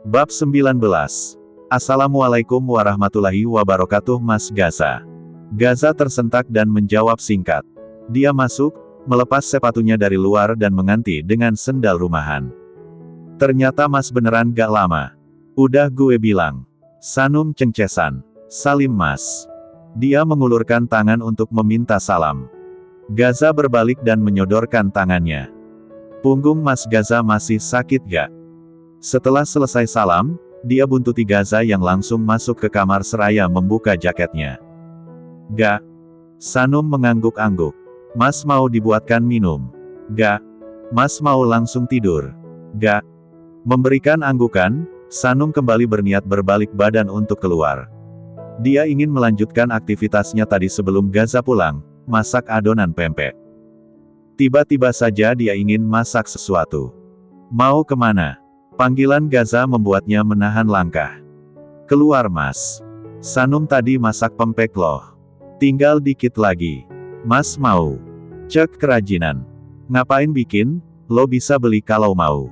Bab 19. Assalamualaikum warahmatullahi wabarakatuh Mas Gaza. Gaza tersentak dan menjawab singkat. Dia masuk, melepas sepatunya dari luar dan menganti dengan sendal rumahan. Ternyata Mas beneran gak lama. Udah gue bilang. Sanum cengcesan. Salim Mas. Dia mengulurkan tangan untuk meminta salam. Gaza berbalik dan menyodorkan tangannya. Punggung Mas Gaza masih sakit gak? Setelah selesai salam, dia buntuti Gaza yang langsung masuk ke kamar seraya membuka jaketnya. Gak. Sanum mengangguk-angguk. Mas mau dibuatkan minum? Gak. Mas mau langsung tidur? Gak. Memberikan anggukan, Sanum kembali berniat berbalik badan untuk keluar. Dia ingin melanjutkan aktivitasnya tadi sebelum Gaza pulang, masak adonan pempek. Tiba-tiba saja dia ingin masak sesuatu. Mau kemana? Panggilan Gaza membuatnya menahan langkah. Keluar Mas. Sanum tadi masak pempek loh. Tinggal dikit lagi. Mas mau? Cek kerajinan. Ngapain bikin? Lo bisa beli kalau mau.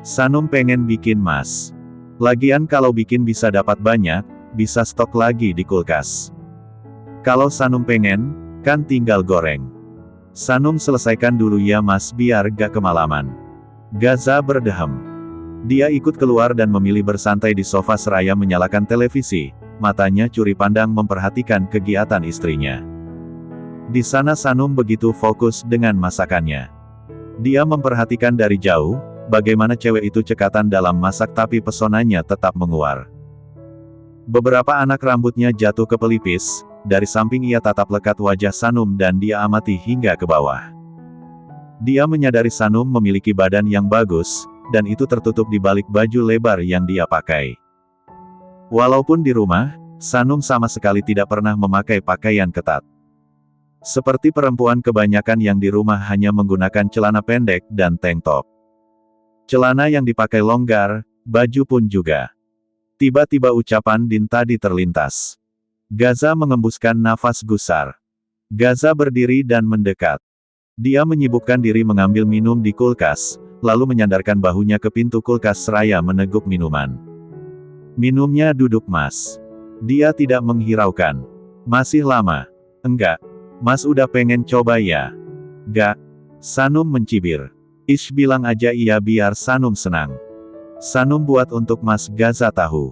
Sanum pengen bikin Mas. Lagian kalau bikin bisa dapat banyak, bisa stok lagi di kulkas. Kalau Sanum pengen, kan tinggal goreng. Sanum selesaikan dulu ya Mas biar gak kemalaman. Gaza berdehem. Dia ikut keluar dan memilih bersantai di sofa seraya menyalakan televisi, matanya curi pandang memperhatikan kegiatan istrinya. Di sana Sanum begitu fokus dengan masakannya. Dia memperhatikan dari jauh, bagaimana cewek itu cekatan dalam masak tapi pesonanya tetap menguar. Beberapa anak rambutnya jatuh ke pelipis, dari samping ia tatap lekat wajah Sanum dan dia amati hingga ke bawah. Dia menyadari Sanum memiliki badan yang bagus, dan itu tertutup di balik baju lebar yang dia pakai. Walaupun di rumah, Sanum sama sekali tidak pernah memakai pakaian ketat. Seperti perempuan kebanyakan yang di rumah hanya menggunakan celana pendek dan tank top. Celana yang dipakai longgar, baju pun juga. Tiba-tiba ucapan Din tadi terlintas. Gaza mengembuskan nafas gusar. Gaza berdiri dan mendekat. Dia menyibukkan diri mengambil minum di kulkas, lalu menyandarkan bahunya ke pintu kulkas seraya meneguk minuman. Minumnya duduk Mas. Dia tidak menghiraukan. Masih lama. Enggak. Mas udah pengen coba ya? Gak. Sanum mencibir. Ish bilang aja iya biar Sanum senang. Sanum buat untuk Mas Gaza tahu.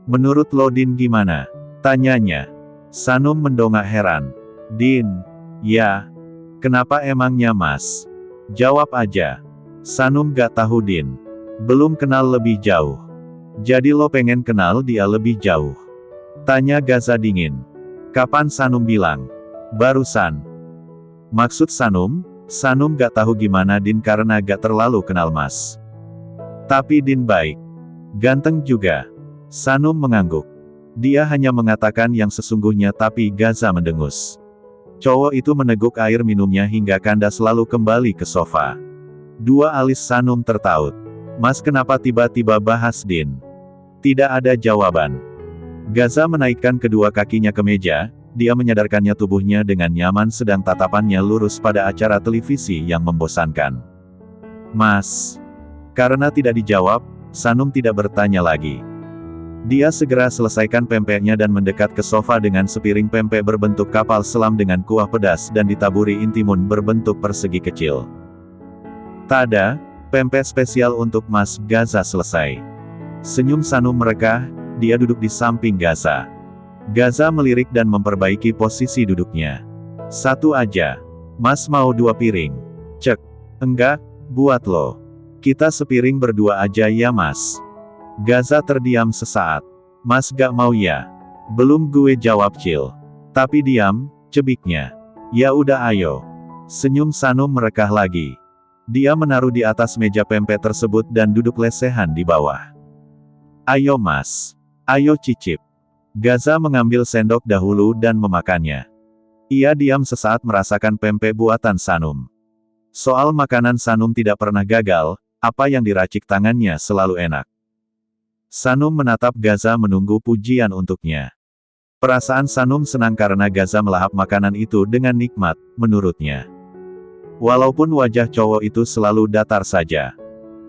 Menurut lo Din gimana? Tanyanya. Sanum mendongak heran. Din. Ya. Kenapa emangnya Mas? Jawab aja. Sanum gak tahu Din. Belum kenal lebih jauh. Jadi lo pengen kenal dia lebih jauh? Tanya Gaza dingin. Kapan Sanum bilang? Barusan. Maksud Sanum? Sanum gak tahu gimana Din karena gak terlalu kenal Mas. Tapi Din baik. Ganteng juga. Sanum mengangguk. Dia hanya mengatakan yang sesungguhnya tapi Gaza mendengus. Cowok itu meneguk air minumnya hingga kandas lalu kembali ke sofa. Dua alis Sanum tertaut. Mas kenapa tiba-tiba bahas Din? Tidak ada jawaban. Gaza menaikkan kedua kakinya ke meja, dia menyadarkannya tubuhnya dengan nyaman sedang tatapannya lurus pada acara televisi yang membosankan. Mas. Karena tidak dijawab, Sanum tidak bertanya lagi. Dia segera selesaikan pempeknya dan mendekat ke sofa dengan sepiring pempek berbentuk kapal selam dengan kuah pedas dan ditaburi intimun berbentuk persegi kecil. Tada, pempek spesial untuk Mas Gaza selesai. Senyum Sanum merekah, dia duduk di samping Gaza. Gaza melirik dan memperbaiki posisi duduknya. Satu aja. Mas mau 2 piring? Cek. Enggak, buat lo. Kita sepiring berdua aja ya Mas. Gaza terdiam sesaat. Mas gak mau ya? Belum gue jawab Cil. Tapi diam, cebiknya. Ya udah ayo. Senyum Sanum merekah lagi. Dia menaruh di atas meja pempek tersebut dan duduk lesehan di bawah. Ayo Mas. Ayo cicip. Gaza mengambil sendok dahulu dan memakannya. Ia diam sesaat merasakan pempek buatan Sanum. Soal makanan Sanum tidak pernah gagal, apa yang diracik tangannya selalu enak. Sanum menatap Gaza menunggu pujian untuknya. Perasaan Sanum senang karena Gaza melahap makanan itu dengan nikmat, menurutnya. Walaupun wajah cowok itu selalu datar saja.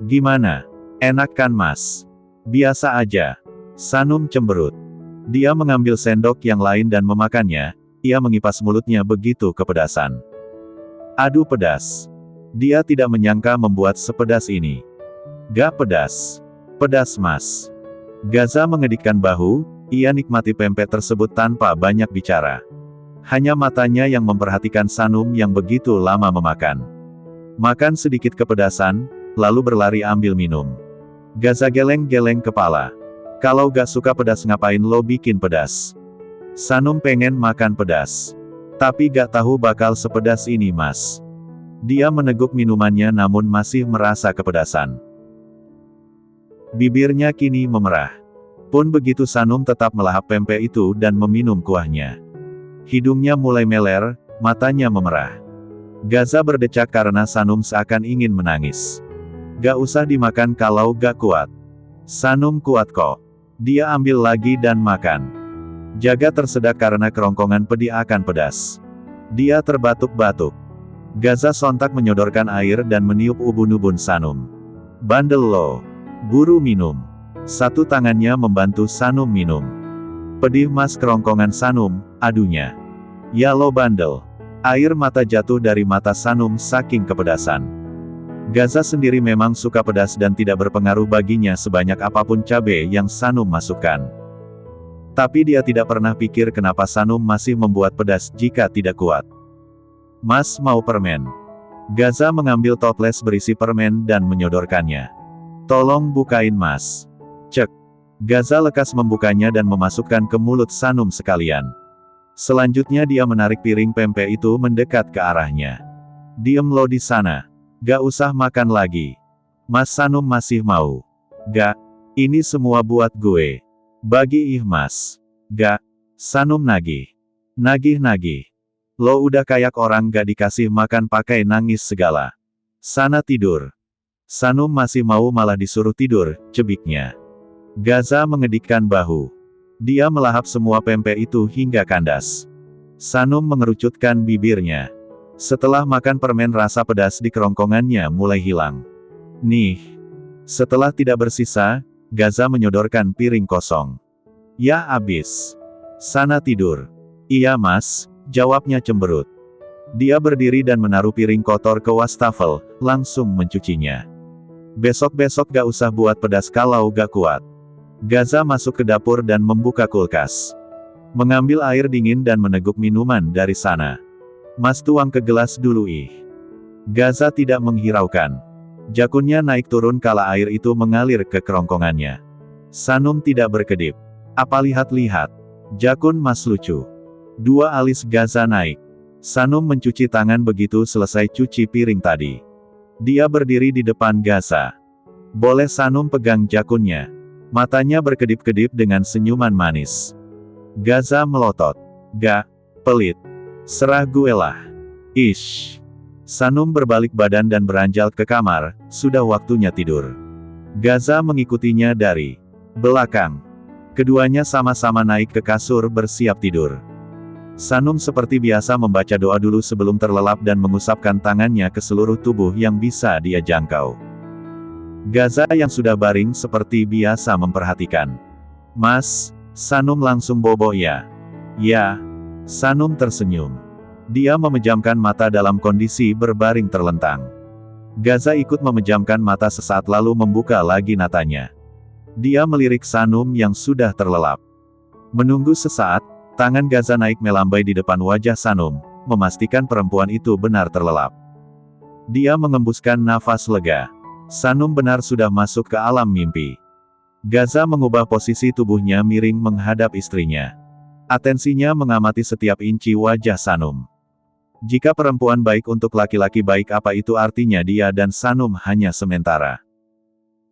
Gimana? Enak kan mas? Biasa aja. Sanum cemberut. Dia mengambil sendok yang lain dan memakannya, ia mengipas mulutnya begitu kepedasan. Aduh pedas. Dia tidak menyangka membuat sepedas ini. Gak pedas. Pedas mas. Gaza mengedikkan bahu, ia nikmati pempek tersebut tanpa banyak bicara. Hanya matanya yang memperhatikan Sanum yang begitu lama memakan. Makan sedikit kepedasan, lalu berlari ambil minum. Gaza geleng-geleng kepala. Kalau gak suka pedas ngapain lo bikin pedas? Sanum pengen makan pedas. Tapi gak tahu bakal sepedas ini mas. Dia meneguk minumannya namun masih merasa kepedasan. Bibirnya kini memerah. Pun begitu Sanum tetap melahap pempek itu dan meminum kuahnya. Hidungnya mulai meler, matanya memerah. Gaza berdecak karena Sanum seakan ingin menangis. Gak usah dimakan kalau gak kuat. Sanum kuat kok. Dia ambil lagi dan makan. Jaga tersedak karena kerongkongan pedih akan pedas. Dia terbatuk-batuk. Gaza sontak menyodorkan air dan meniup ubun-ubun Sanum. Bandel lo. Buru minum. Satu tangannya membantu Sanum minum. Pedih mas kerongkongan Sanum, adunya. Ya lo bandel. Air mata jatuh dari mata Sanum saking kepedasan. Gaza sendiri memang suka pedas dan tidak berpengaruh baginya sebanyak apapun cabai yang Sanum masukkan. Tapi dia tidak pernah pikir kenapa Sanum masih membuat pedas jika tidak kuat. Mas mau permen? Gaza mengambil toples berisi permen dan menyodorkannya. Tolong bukain mas. Cek. Gaza lekas membukanya dan memasukkan ke mulut Sanum sekalian. Selanjutnya dia menarik piring pempek itu mendekat ke arahnya. Diem lo di sana. Gak usah makan lagi. Mas Sanum masih mau. Gak. Ini semua buat gue. Bagi mas. Gak. Sanum nagih. Nagih-nagih. Lo udah kayak orang gak dikasih makan pakai nangis segala. Sana tidur. Sanum masih mau malah disuruh tidur, cebiknya. Gaza mengedikkan bahu. Dia melahap semua pempek itu hingga kandas. Sanum mengerucutkan bibirnya. Setelah makan permen rasa pedas di kerongkongannya mulai hilang. Nih. Setelah tidak bersisa, Gaza menyodorkan piring kosong. Ya abis. Sana tidur. Iya mas, jawabnya cemberut. Dia berdiri dan menaruh piring kotor ke wastafel, langsung mencucinya. Besok-besok gak usah buat pedas kalau gak kuat. Gaza masuk ke dapur dan membuka kulkas. Mengambil air dingin dan meneguk minuman dari sana. Mas tuang ke gelas dulu ih. Gaza tidak menghiraukan. Jakunnya naik turun kala air itu mengalir ke kerongkongannya. Sanum tidak berkedip. Apa lihat-lihat? Jakun mas lucu. Dua alis Gaza naik. Sanum mencuci tangan begitu selesai cuci piring tadi. Dia berdiri di depan Gaza. Boleh Sanum pegang jakunnya? Matanya berkedip-kedip dengan senyuman manis. Gaza melotot. Gak. Pelit. Serah gue lah. Ish. Sanum berbalik badan dan beranjal ke kamar, sudah waktunya tidur. Gaza mengikutinya dari belakang. Keduanya sama-sama naik ke kasur bersiap tidur. Sanum seperti biasa membaca doa dulu sebelum terlelap dan mengusapkan tangannya ke seluruh tubuh yang bisa dia jangkau. Gaza yang sudah baring seperti biasa memperhatikan. Mas, Sanum langsung bobo ya? Ya. Sanum tersenyum. Dia memejamkan mata dalam kondisi berbaring terlentang. Gaza ikut memejamkan mata sesaat lalu membuka lagi matanya. Dia melirik Sanum yang sudah terlelap. Menunggu sesaat, tangan Gaza naik melambai di depan wajah Sanum, memastikan perempuan itu benar terlelap. Dia mengembuskan nafas lega. Sanum benar sudah masuk ke alam mimpi. Gaza mengubah posisi tubuhnya miring menghadap istrinya. Atensinya mengamati setiap inci wajah Sanum. Jika perempuan baik untuk laki-laki baik apa itu artinya dia dan Sanum hanya sementara.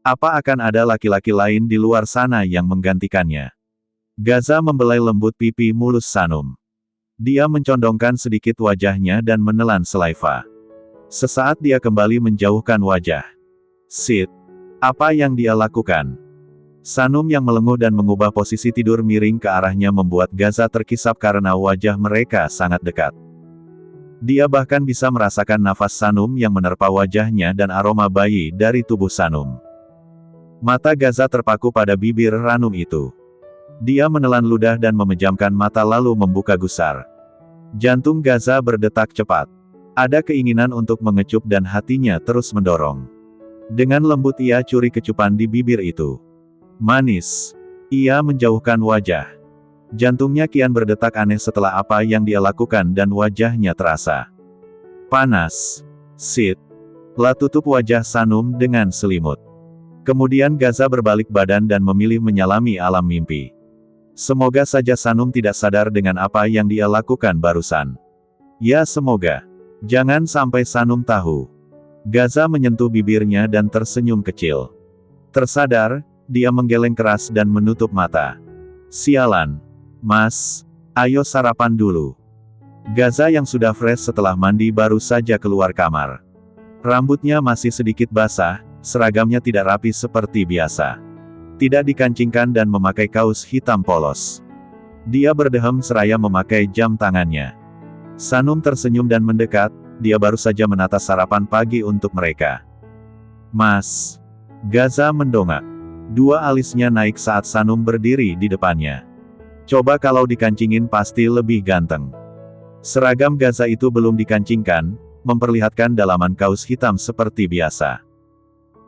Apa akan ada laki-laki lain di luar sana yang menggantikannya? Gaza membelai lembut pipi mulus Sanum. Dia mencondongkan sedikit wajahnya dan menelan selaiva. Sesaat dia kembali menjauhkan wajah. Sid. Apa yang dia lakukan? Sanum yang melenguh dan mengubah posisi tidur miring ke arahnya membuat Gaza terkisap karena wajah mereka sangat dekat. Dia bahkan bisa merasakan nafas Sanum yang menerpa wajahnya dan aroma bayi dari tubuh Sanum. Mata Gaza terpaku pada bibir ranum itu. Dia menelan ludah dan memejamkan mata lalu membuka gusar. Jantung Gaza berdetak cepat. Ada keinginan untuk mengecup dan hatinya terus mendorong. Dengan lembut ia curi kecupan di bibir itu. Manis. Ia menjauhkan wajah. Jantungnya kian berdetak aneh setelah apa yang dia lakukan dan wajahnya terasa panas. Sit. La tutup wajah Sanum dengan selimut. Kemudian Gaza berbalik badan dan memilih menyalami alam mimpi. Semoga saja Sanum tidak sadar dengan apa yang dia lakukan barusan. Ya semoga. Jangan sampai Sanum tahu. Gaza menyentuh bibirnya dan tersenyum kecil. Tersadar, dia menggeleng keras dan menutup mata. Sialan. Mas, ayo sarapan dulu. Gaza yang sudah fresh setelah mandi baru saja keluar kamar. Rambutnya masih sedikit basah, seragamnya tidak rapi seperti biasa. Tidak dikancingkan dan memakai kaos hitam polos. Dia berdehem seraya memakai jam tangannya. Sanum tersenyum dan mendekat, dia baru saja menata sarapan pagi untuk mereka. Mas. Gaza mendongak. Dua alisnya naik saat Sanum berdiri di depannya. Coba kalau dikancingin pasti lebih ganteng. Seragam Gaza itu belum dikancingkan, memperlihatkan dalaman kaos hitam seperti biasa.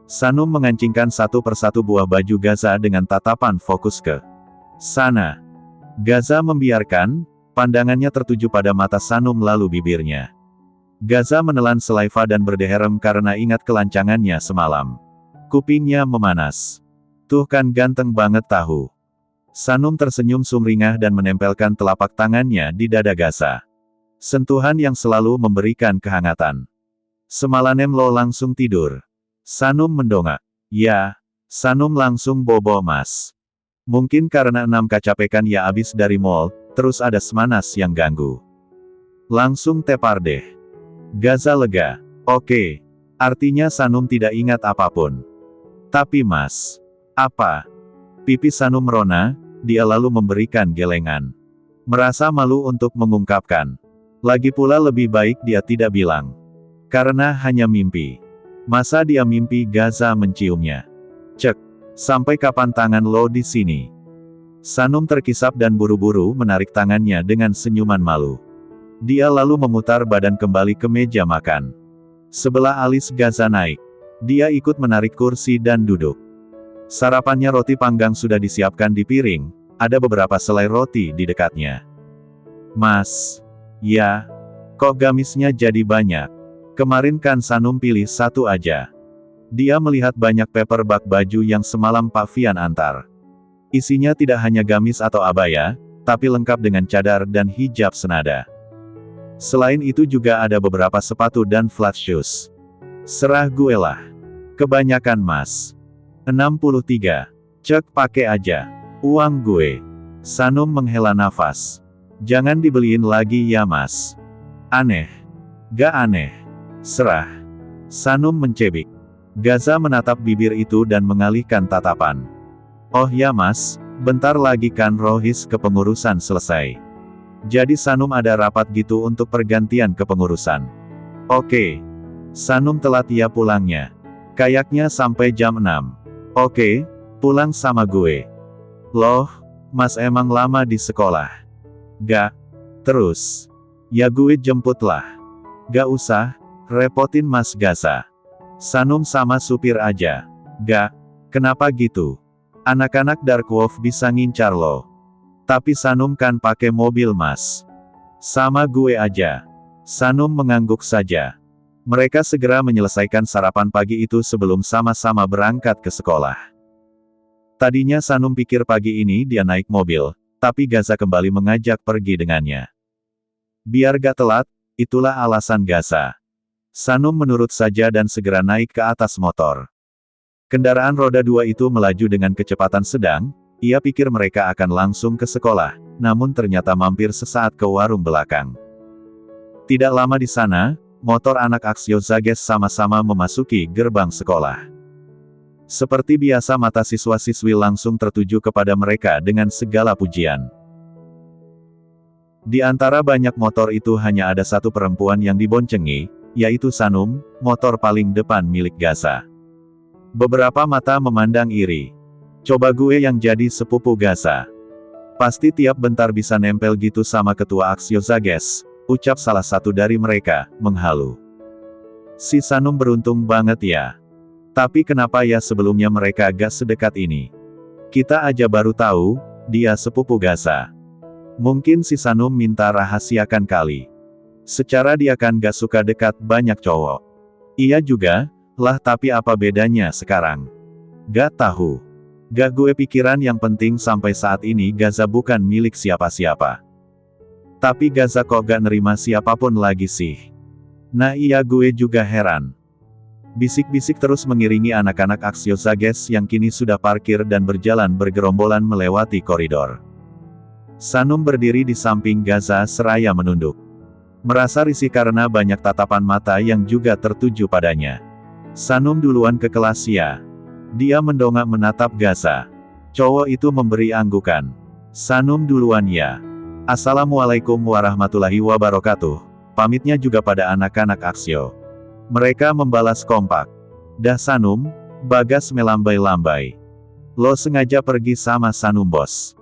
Sanum mengancingkan satu persatu buah baju Gaza dengan tatapan fokus ke sana. Gaza membiarkan, pandangannya tertuju pada mata Sanum lalu bibirnya. Gaza menelan selaiva dan berdeherem karena ingat kelancangannya semalam. Kupingnya memanas. Tuh kan ganteng banget tahu. Sanum tersenyum sumringah dan menempelkan telapak tangannya di dada Gaza. Sentuhan yang selalu memberikan kehangatan. Semalanem lo langsung tidur. Sanum mendongak. Ya, Sanum langsung bobo mas. Mungkin karena 6 kecapekan ya abis dari mall, terus ada semanas yang ganggu. Langsung tepar deh. Gaza lega. Oke. Artinya Sanum tidak ingat apapun. Tapi mas. Apa? Pipi Sanum merona, dia lalu memberikan gelengan. Merasa malu untuk mengungkapkan. Lagi pula lebih baik dia tidak bilang. Karena hanya mimpi. Masa dia mimpi Gaza menciumnya? Cek. Sampai kapan tangan lo di sini? Sanum terkisap dan buru-buru menarik tangannya dengan senyuman malu. Dia lalu memutar badan kembali ke meja makan. Sebelah alis Gaza naik. Dia ikut menarik kursi dan duduk. Sarapannya roti panggang sudah disiapkan di piring, ada beberapa selai roti di dekatnya. Mas. Ya. Kok gamisnya jadi banyak? Kemarin kan Sanum pilih satu aja. Dia melihat banyak paperback baju yang semalam Pak Fian antar. Isinya tidak hanya gamis atau abaya, tapi lengkap dengan cadar dan hijab senada. Selain itu juga ada beberapa sepatu dan flat shoes. Serah gue lah. Kebanyakan mas. 63. Cek pakai aja. Uang gue. Sanum menghela nafas. Jangan dibeliin lagi ya mas. Aneh. Gak aneh. Serah. Sanum mencebik. Gaza menatap bibir itu dan mengalihkan tatapan. Oh ya mas, bentar lagi kan rohis kepengurusan selesai. Jadi Sanum ada rapat gitu untuk pergantian kepengurusan. Oke. Sanum telat ya pulangnya. Kayaknya sampai jam 6. Oke, pulang sama gue. Loh, mas emang lama di sekolah? Gak. Terus. Ya gue jemput lah. Gak usah, repotin mas Gaza. Sanum sama supir aja. Gak. Kenapa gitu? Anak-anak Dark Wolf bisa ngincar lo. Tapi Sanum kan pakai mobil mas. Sama gue aja. Sanum mengangguk saja. Mereka segera menyelesaikan sarapan pagi itu sebelum sama-sama berangkat ke sekolah. Tadinya Sanum pikir pagi ini dia naik mobil, tapi Gaza kembali mengajak pergi dengannya. Biar gak telat, itulah alasan Gaza. Sanum menurut saja dan segera naik ke atas motor. Kendaraan roda 2 itu melaju dengan kecepatan sedang, ia pikir mereka akan langsung ke sekolah, namun ternyata mampir sesaat ke warung belakang. Tidak lama di sana, motor anak Aksio Zages sama-sama memasuki gerbang sekolah. Seperti biasa mata siswa-siswi langsung tertuju kepada mereka dengan segala pujian. Di antara banyak motor itu hanya ada satu perempuan yang diboncengi, yaitu Sanum, motor paling depan milik Gaza. Beberapa mata memandang iri. Coba gue yang jadi sepupu Gaza. Pasti tiap bentar bisa nempel gitu sama ketua Aksio Zages, ucap salah satu dari mereka, menghalu. Si Sanum beruntung banget ya. Tapi kenapa ya sebelumnya mereka gak sedekat ini? Kita aja baru tahu, dia sepupu Gaza. Mungkin si Sanum minta rahasiakan kali. Secara dia kan gak suka dekat banyak cowok. Iya juga, lah tapi apa bedanya sekarang? Gak tahu. Gak gue pikiran yang penting sampai saat ini Gaza bukan milik siapa-siapa. Tapi Gaza kok gak nerima siapapun lagi sih? Nah iya gue juga heran. Bisik-bisik terus mengiringi anak-anak Aksio Zages yang kini sudah parkir dan berjalan bergerombolan melewati koridor. Sanum berdiri di samping Gaza seraya menunduk. Merasa risih karena banyak tatapan mata yang juga tertuju padanya. Sanum duluan ke kelas ya. Dia mendongak menatap Gaza. Cowok itu memberi anggukan. Sanum duluan ya. Assalamualaikum warahmatullahi wabarakatuh. Pamitnya juga pada anak-anak Aksio. Mereka membalas kompak. Dah Sanum, Bagas melambai-lambai. Lo sengaja pergi sama Sanum bos.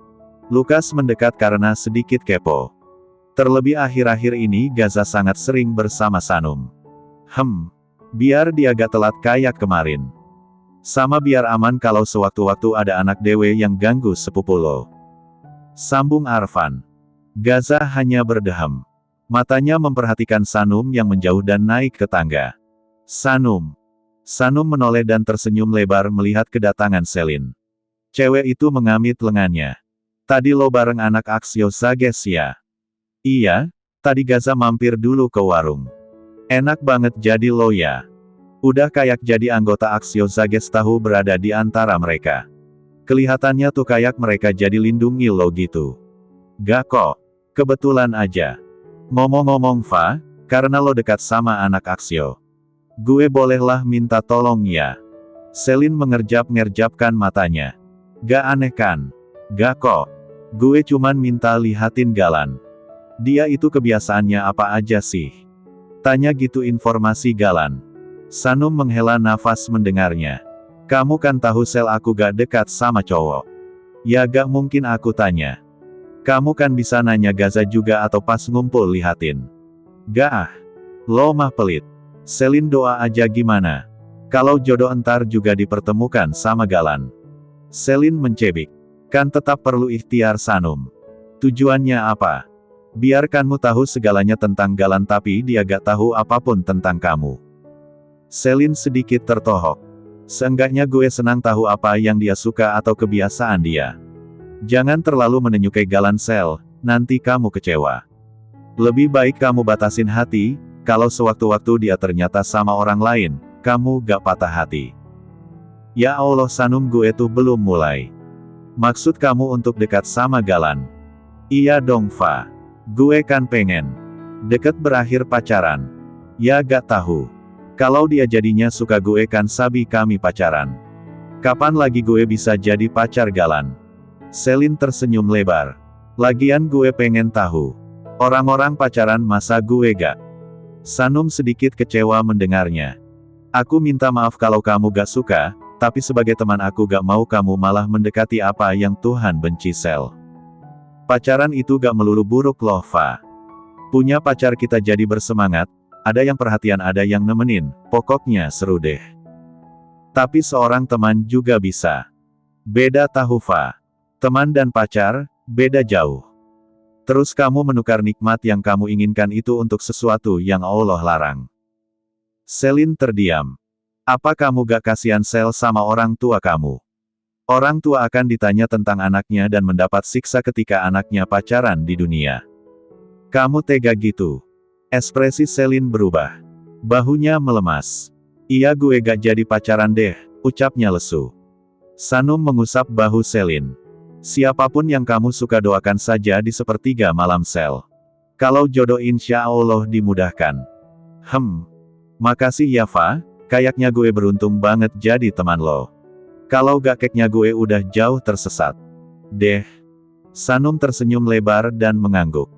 Lukas mendekat karena sedikit kepo. Terlebih akhir-akhir ini Gaza sangat sering bersama Sanum. Biar dia gak telat kayak kemarin. Sama biar aman kalau sewaktu-waktu ada anak dewe yang ganggu sepupu lo. Sambung Arfan. Gaza hanya berdeham. Matanya memperhatikan Sanum yang menjauh dan naik ke tangga. Sanum. Sanum menoleh dan tersenyum lebar melihat kedatangan Selin. Cewek itu mengamit lengannya. Tadi lo bareng anak Aksio Zages ya? Iya, tadi Gaza mampir dulu ke warung. Enak banget jadi lo ya. Udah kayak jadi anggota Aksio Zages tahu berada di antara mereka. Kelihatannya tuh kayak mereka jadi lindungi lo gitu. Gak kok. Kebetulan aja. Ngomong-ngomong Fa, karena lo dekat sama anak Aksio. Gue bolehlah minta tolong ya? Selin mengerjap-ngerjapkan matanya. Gak aneh kan? Gak kok. Gue cuman minta lihatin Galan. Dia itu kebiasaannya apa aja sih? Tanya gitu informasi Galan. Sanum menghela nafas mendengarnya. Kamu kan tahu Sel aku gak dekat sama cowok. Ya gak mungkin aku tanya. Kamu kan bisa nanya Gaza juga atau pas ngumpul lihatin. Gak ah. Lo mah pelit. Selin doa aja gimana? Kalau jodoh entar juga dipertemukan sama Galan. Selin mencebik. Kan tetap perlu ikhtiar Sanum. Tujuannya apa? Biarkanmu tahu segalanya tentang Galan tapi dia gak tahu apapun tentang kamu. Selin sedikit tertohok. Seenggaknya gue senang tahu apa yang dia suka atau kebiasaan dia. Jangan terlalu menyukai Galan Sel, nanti kamu kecewa. Lebih baik kamu batasin hati, kalau sewaktu-waktu dia ternyata sama orang lain, kamu gak patah hati. Ya Allah Sanum gue tuh belum mulai. Maksud kamu untuk dekat sama Galan? Iya dong Fa. Gue kan pengen. Deket berakhir pacaran. Ya gak tahu. Kalau dia jadinya suka gue kan sabi kami pacaran. Kapan lagi gue bisa jadi pacar Galan? Selin tersenyum lebar. Lagian gue pengen tahu. Orang-orang pacaran masa gue gak? Sanum sedikit kecewa mendengarnya. Aku minta maaf kalau kamu gak suka. Tapi sebagai teman aku gak mau kamu malah mendekati apa yang Tuhan benci Sel. Pacaran itu gak melulu buruk loh Fa. Punya pacar kita jadi bersemangat, ada yang perhatian ada yang nemenin, pokoknya seru deh. Tapi seorang teman juga bisa. Beda tahu Fa. Teman dan pacar, beda jauh. Terus kamu menukar nikmat yang kamu inginkan itu untuk sesuatu yang Allah larang. Selin terdiam. Apa kamu gak kasihan Sel sama orang tua kamu? Orang tua akan ditanya tentang anaknya dan mendapat siksa ketika anaknya pacaran di dunia. Kamu tega gitu? Ekspresi Selin berubah. Bahunya melemas. Iya gue gak jadi pacaran deh, ucapnya lesu. Sanum mengusap bahu Selin. Siapapun yang kamu suka doakan saja di sepertiga malam Sel. Kalau jodoh insya Allah dimudahkan. Makasih ya Fa. Kayaknya gue beruntung banget jadi teman lo. Kalau gak keknya gue udah jauh tersesat. Deh. Sanum tersenyum lebar dan mengangguk.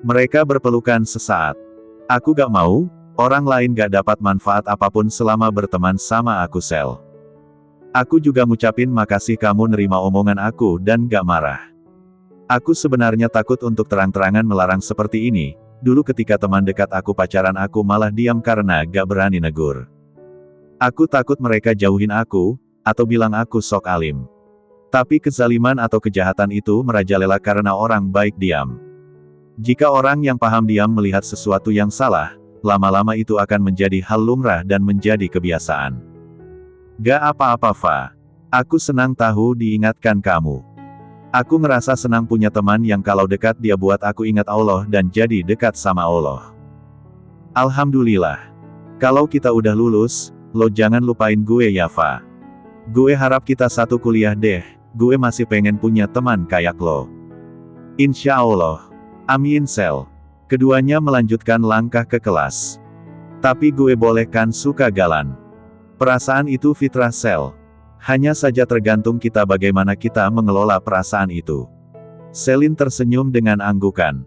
Mereka berpelukan sesaat. Aku gak mau, orang lain gak dapat manfaat apapun selama berteman sama aku Sel. Aku juga ngucapin makasih kamu nerima omongan aku dan gak marah. Aku sebenarnya takut untuk terang-terangan melarang seperti ini, dulu ketika teman dekat aku pacaran aku malah diam karena gak berani negur. Aku takut mereka jauhin aku, atau bilang aku sok alim. Tapi kezaliman atau kejahatan itu merajalela karena orang baik diam. Jika orang yang paham diam melihat sesuatu yang salah, lama-lama itu akan menjadi hal lumrah dan menjadi kebiasaan. Gak apa-apa Fa. Aku senang tahu diingatkan kamu. Aku ngerasa senang punya teman yang kalau dekat dia buat aku ingat Allah dan jadi dekat sama Allah. Alhamdulillah. Kalau kita udah lulus, lo jangan lupain gue ya Fa. Gue harap kita satu kuliah deh, gue masih pengen punya teman kayak lo. Insya Allah. Amin Sel. Keduanya melanjutkan langkah ke kelas. Tapi gue boleh kan suka Galan. Perasaan itu fitrah Sel. Hanya saja tergantung kita bagaimana kita mengelola perasaan itu. Selin tersenyum dengan anggukan.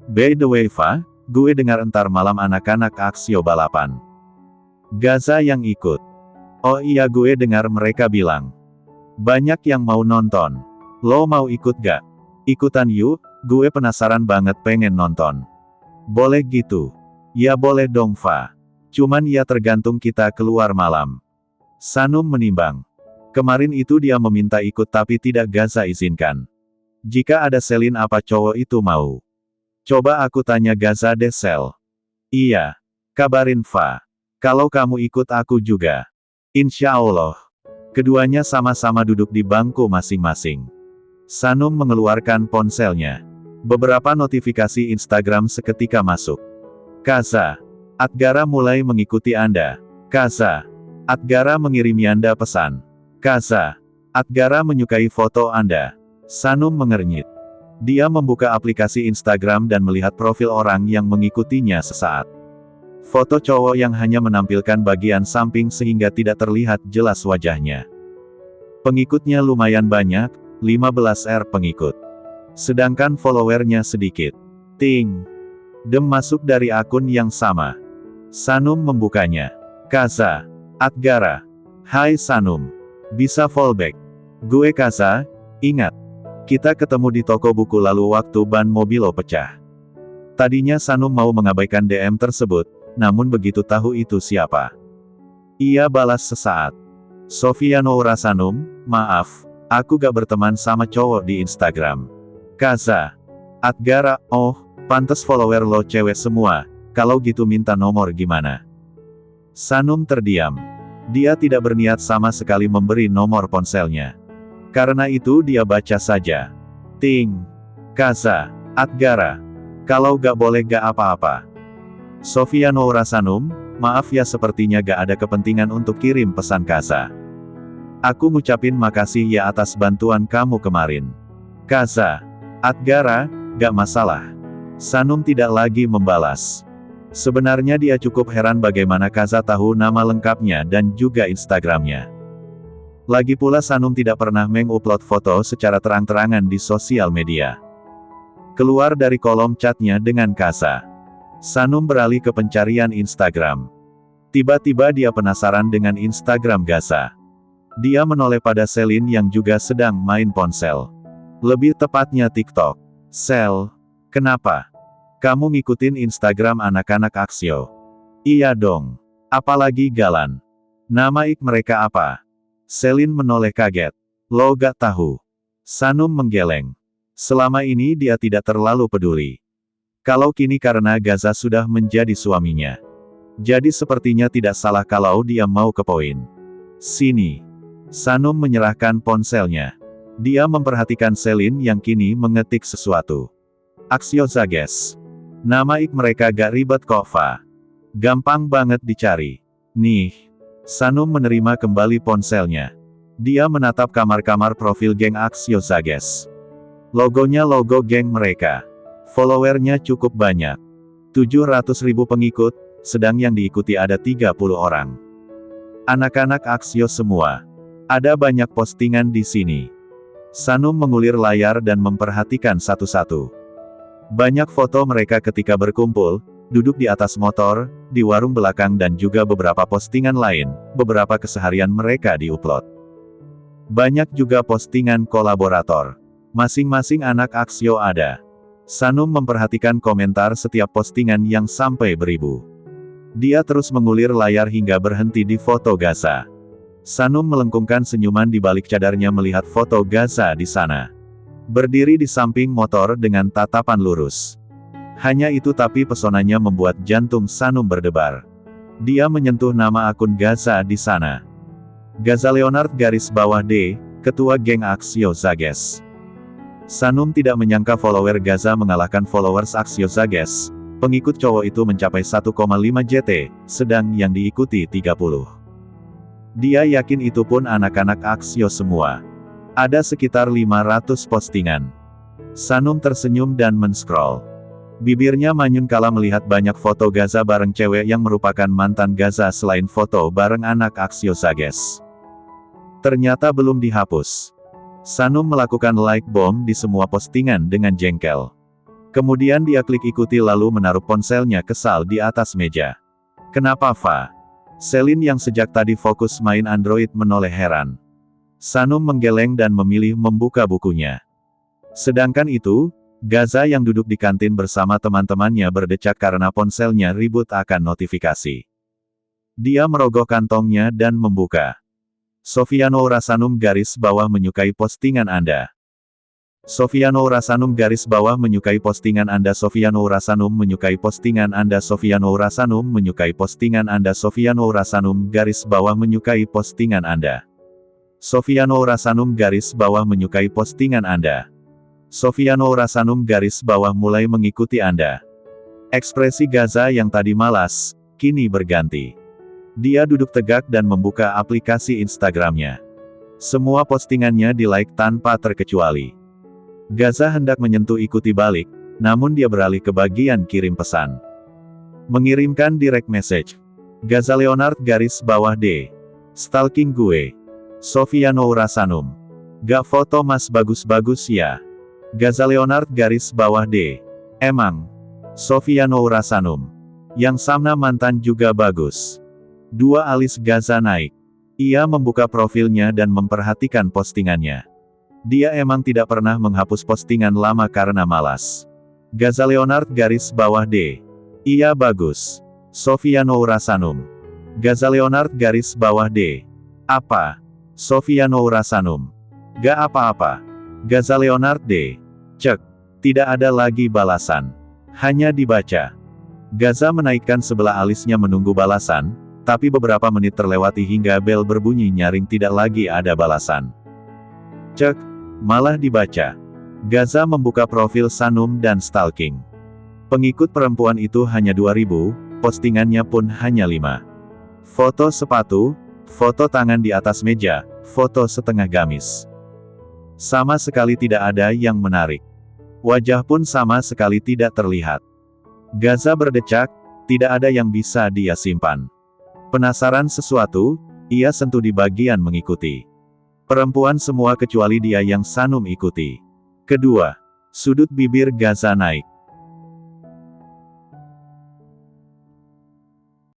By the way Fa, gue dengar entar malam anak-anak aksio balapan. Gaza yang ikut. Oh iya gue dengar mereka bilang. Banyak yang mau nonton. Lo mau ikut gak? Ikutan yuk, gue penasaran banget pengen nonton. Boleh gitu? Ya boleh dong Fa. Cuman ya tergantung kita keluar malam. Sanum menimbang. Kemarin itu dia meminta ikut tapi tidak Gaza izinkan. Jika ada Selin apa cowok itu mau? Coba aku tanya Gaza deh Sel. Iya. Kabarin Fa. Kalau kamu ikut aku juga. Insya Allah. Keduanya sama-sama duduk di bangku masing-masing. Sanum mengeluarkan ponselnya. Beberapa notifikasi Instagram seketika masuk. Kaza. Adgara mulai mengikuti Anda. Kaza. Adgara mengirimi Anda pesan. Kaza. Adgara menyukai foto Anda. Sanum mengernyit. Dia membuka aplikasi Instagram dan melihat profil orang yang mengikutinya sesaat. Foto cowok yang hanya menampilkan bagian samping sehingga tidak terlihat jelas wajahnya. Pengikutnya lumayan banyak, 15 pengikut. Sedangkan followernya sedikit. Ting. Dem masuk dari akun yang sama. Sanum membukanya. Kaza. Adgara. Hai Sanum. Bisa fallback. Gue Kaza, ingat. Kita ketemu di toko buku lalu waktu ban mobilo pecah. Tadinya Sanum mau mengabaikan DM tersebut, namun begitu tahu itu siapa. Ia balas sesaat. Sofia Noura Sanum, maaf, aku gak berteman sama cowok di Instagram. Kaza. Adgara, oh, pantes follower lo cewek semua, kalau gitu minta nomor gimana? Sanum terdiam. Dia tidak berniat sama sekali memberi nomor ponselnya. Karena itu dia baca saja. Ting. Kaza. Adgara. Kalau gak boleh gak apa-apa. Sofia Noura Sanum, maaf ya sepertinya gak ada kepentingan untuk kirim pesan Kaza. Aku ngucapin makasih ya atas bantuan kamu kemarin. Kaza. Adgara, gak masalah. Sanum tidak lagi membalas. Sebenarnya dia cukup heran bagaimana Kaza tahu nama lengkapnya dan juga Instagramnya. Lagi pula Sanum tidak pernah mengupload foto secara terang-terangan di sosial media. Keluar dari kolom chatnya dengan Kaza. Sanum beralih ke pencarian Instagram. Tiba-tiba dia penasaran dengan Instagram Gaza. Dia menoleh pada Selin yang juga sedang main ponsel. Lebih tepatnya TikTok. Sel, kenapa? Kamu ngikutin Instagram anak-anak aksio? Iya dong. Apalagi Galan. Nama ik mereka apa? Selin menoleh kaget. Lo gak tahu. Sanum menggeleng. Selama ini dia tidak terlalu peduli. Kalau kini karena Gaza sudah menjadi suaminya. Jadi sepertinya tidak salah kalau dia mau ke poin. Sini. Sanum menyerahkan ponselnya. Dia memperhatikan Selin yang kini mengetik sesuatu. Aksio Zages. Nama ik mereka gak ribet kok Fa. Gampang banget dicari. Nih. Sanum menerima kembali ponselnya. Dia menatap kamar-kamar profil geng Aksio Zages. Logonya logo geng mereka. Followernya cukup banyak. 700.000 pengikut, sedang yang diikuti ada 30 orang. Anak-anak aksio semua. Ada banyak postingan di sini. Sanum mengulir layar dan memperhatikan satu-satu. Banyak foto mereka ketika berkumpul, duduk di atas motor, di warung belakang dan juga beberapa postingan lain, beberapa keseharian mereka diupload. Banyak juga postingan kolaborator. Masing-masing anak Aksyo ada. Sanum memperhatikan komentar setiap postingan yang sampai beribu. Dia terus mengulir layar hingga berhenti di foto Gaza. Sanum melengkungkan senyuman di balik cadarnya melihat foto Gaza di sana. Berdiri di samping motor dengan tatapan lurus. Hanya itu tapi pesonanya membuat jantung Sanum berdebar. Dia menyentuh nama akun Gaza di sana. Gaza Leonard _D, Ketua Geng Aksyo Zages. Sanum tidak menyangka follower Gaza mengalahkan followers Aksyo Zages. Pengikut cowok itu mencapai 1,5 JT, sedang yang diikuti 30. Dia yakin itu pun anak-anak Aksyo semua. Ada sekitar 500 postingan. Sanum tersenyum dan men-scroll. Bibirnya manyun kala melihat banyak foto Gaza bareng cewek yang merupakan mantan Gaza selain foto bareng anak Aksyo Zages. Ternyata belum dihapus. Sanum melakukan like bomb di semua postingan dengan jengkel. Kemudian dia klik ikuti lalu menaruh ponselnya kesal di atas meja. Kenapa Fa? Selin yang sejak tadi fokus main Android menoleh heran. Sanum menggeleng dan memilih membuka bukunya. Sedangkan itu, Gaza yang duduk di kantin bersama teman-temannya berdecak karena ponselnya ribut akan notifikasi. Dia merogoh kantongnya dan membuka. Sofiano Rasanum _ menyukai postingan Anda. Sofiano Rasanum _ menyukai postingan Anda. Sofiano Rasanum menyukai postingan Anda. Sofiano Rasanum menyukai postingan Anda. Sofiano Rasanum _ menyukai postingan Anda. Sofiano Rasanum _ menyukai postingan Anda. Sofiano Rasanum _ mulai mengikuti Anda. Ekspresi Gaza yang tadi malas, kini berganti. Dia duduk tegak dan membuka aplikasi Instagramnya. Semua postingannya di-like tanpa terkecuali. Gaza hendak menyentuh ikuti balik, namun dia beralih ke bagian kirim pesan. Mengirimkan direct message. Gaza Leonard _D. Stalking gue. Sofiano Rasanum. Gak foto mas bagus-bagus ya. Gaza Leonard _D. Emang. Sofiano Rasanum. Yang Samna mantan juga bagus. Dua alis Gaza naik. Ia membuka profilnya dan memperhatikan postingannya. Dia emang tidak pernah menghapus postingan lama karena malas. Gaza Leonard _D. Iya bagus. Sofiano Rasanum. Gaza Leonard _D. Apa? Sofiano Rasanum. Gak apa-apa. Gaza Leonard D. Cek. Tidak ada lagi balasan. Hanya dibaca. Gaza menaikkan sebelah alisnya menunggu balasan. Tapi beberapa menit terlewati hingga bel berbunyi nyaring tidak lagi ada balasan. Cek, malah dibaca. Gaza membuka profil Sanum dan stalking. Pengikut perempuan itu hanya 2000, postingannya pun hanya 5. Foto sepatu, foto tangan di atas meja, foto setengah gamis. Sama sekali tidak ada yang menarik. Wajah pun sama sekali tidak terlihat. Gaza berdecak, tidak ada yang bisa dia simpan. Penasaran sesuatu, ia sentuh di bagian mengikuti. Perempuan semua kecuali dia yang Sanum ikuti. Kedua, sudut bibir Gaza naik.